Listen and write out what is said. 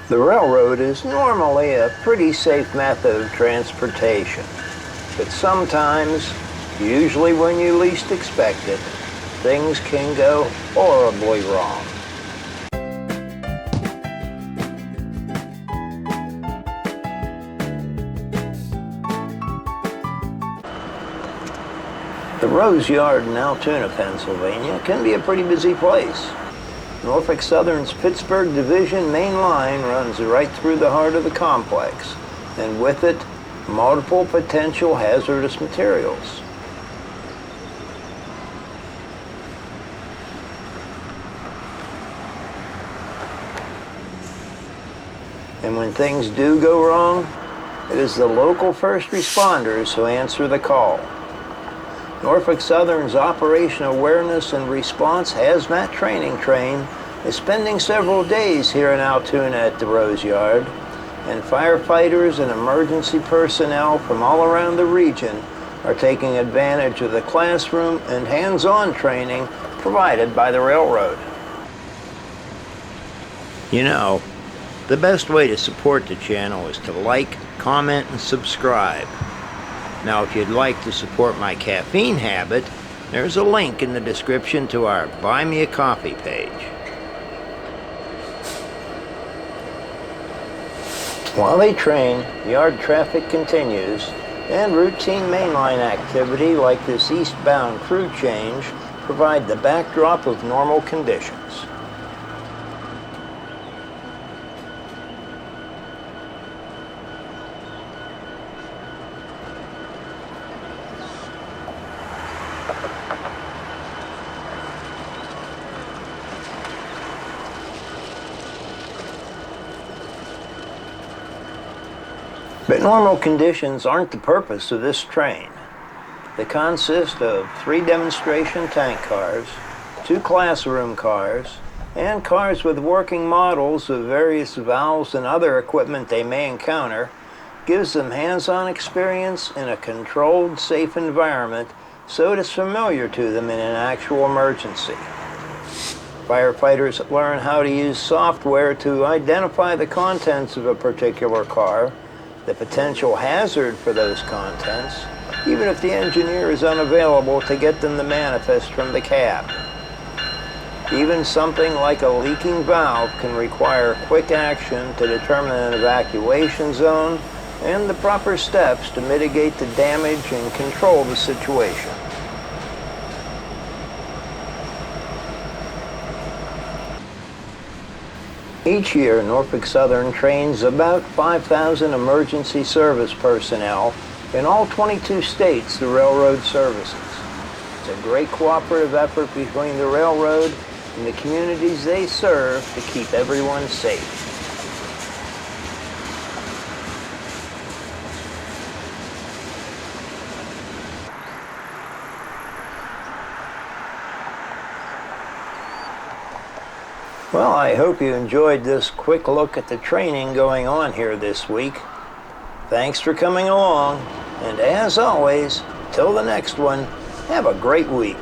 The railroad is normally a pretty safe method of transportation, but sometimes, usually when you least expect it, things can go horribly wrong. The Rose Yard in Altoona, Pennsylvania can be a pretty busy place. Norfolk Southern's Pittsburgh Division main line runs right through the heart of the complex, and with it, multiple potential hazardous materials. And when things do go wrong, it is the local first responders who answer the call. Norfolk Southern's Operation Awareness and Response Hazmat training train is spending several days here in Altoona at the Rose Yard, and firefighters and emergency personnel from all around the region are taking advantage of the classroom and hands-on training provided by the railroad. You know, the best way to support the channel is to like, comment, and subscribe. Now, if you'd like to support my caffeine habit, there's a link in the description to our Buy Me a Coffee page. While they train, yard traffic continues, and routine mainline activity like this eastbound crew change provide the backdrop of normal conditions. But normal conditions aren't the purpose of this train. They consist of 3 demonstration tank cars, 2 classroom cars, and cars with working models of various valves and other equipment they may encounter. Gives them hands-on experience in a controlled, safe environment, so it is familiar to them in an actual emergency. Firefighters learn how to use software to identify the contents of a particular car, the potential hazard for those contents, even if the engineer is unavailable to get them the manifest from the cab. Even something like a leaking valve can require quick action to determine an evacuation zone and the proper steps to mitigate the damage and control the situation. Each year, Norfolk Southern trains about 5,000 emergency service personnel in all 22 states the railroad services. It's a great cooperative effort between the railroad and the communities they serve to keep everyone safe. Well, I hope you enjoyed this quick look at the training going on here this week. Thanks for coming along, and as always, till the next one, have a great week.